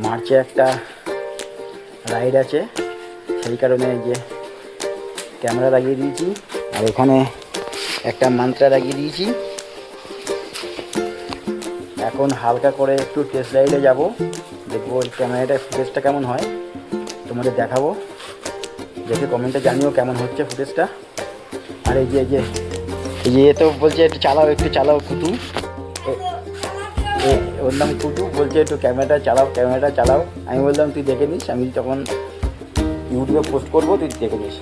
মার্চে একটা রাইড আছে, সেই কারণে যে ক্যামেরা লাগিয়ে দিয়েছি, আর এখানে একটা মান্ত্রা লাগিয়ে দিয়েছি। এখন হালকা করে একটু টেস্ট রাইডে যাব, দেখবো ক্যামেরাটার ফুটেজটা কেমন হয়, তোমাদের দেখাবো। দেখে কমেন্টে জানিও কেমন হচ্ছে ফুটেজটা। আর এই যে তো বলছে একটু চালাও কুতু, ওর নাম কুতু, বলছে একটু ক্যামেরাটা চালাও। আমি বললাম তুই দেখে নিস, আমি তখন ইউটিউবে পোস্ট করবো, তুই দেখে নিস।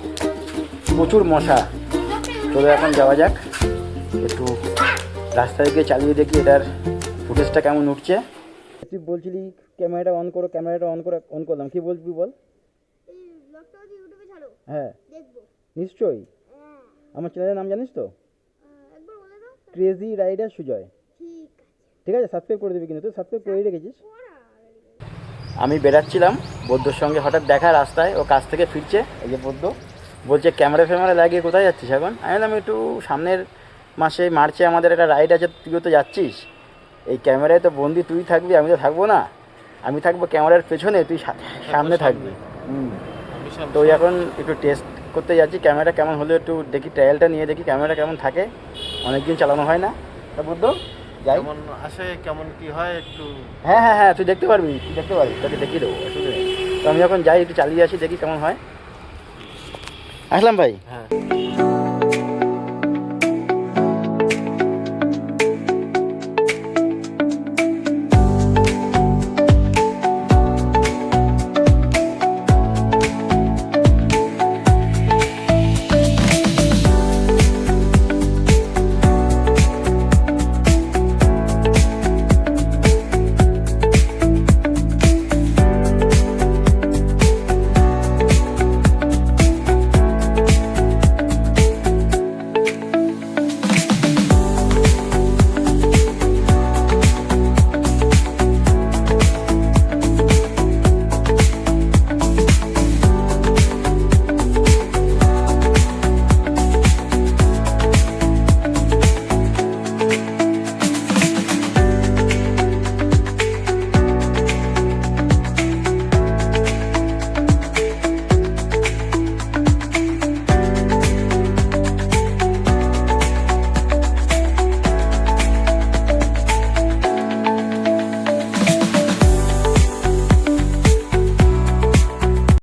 প্রচুর মশা। চলো এখন যাওয়া যাক, একটু রাস্তায় গিয়ে চালিয়ে দেখি এটার ফুটেজটা কেমন উঠছে। তুই বলছিলি ক্যামেরাটা অন করলাম, কি বলবি বল? হ্যাঁ নিশ্চয়ই। আমার চ্যানেলের নাম জানিস তো? Crazy rider Sujoy. ঠিক আছে, সাবস্ক্রাইব করে দিবি, কিন্তু তুই সাবস্ক্রাইব করে রেখেছিস। আমি বেরাচ্ছিলাম, বৌদ্ধর সঙ্গে হঠাৎ দেখা রাস্তায়, ও কাছ থেকে ফিরছে। এই যে বৌদ্ধ বলছে ক্যামেরা লাগিয়ে কোথায় যাচ্ছিস এখন? আমি বললাম একটু সামনের মাসে মার্চে আমাদের একটা রাইড আছে, তুইও তো যাচ্ছিস, এই ক্যামেরায় তো বন্দি তুই থাকবি, আমি তো থাকবো না। আমি থাকবো ক্যামেরার পেছনে, তুই সামনে থাকবি। তো এখন একটু টেস্ট করতে যাচ্ছি ক্যামেরা কেমন হলো, একটু দেখি, ট্রায়ালটা নিয়ে দেখি ক্যামেরা কেমন থাকে, অনেকদিন চালানো হয় না। তা বুদ্ধ যাই, কেমন আসে কেমন কি হয় একটু। হ্যাঁ তুই দেখতে পারবি, তোকে দেখিয়ে দেবো, অসুবিধা নেই। তো আমি এখন যাই, একটু চালিয়ে আসি, দেখি কেমন হয়। আসলাম ভাই। হ্যাঁ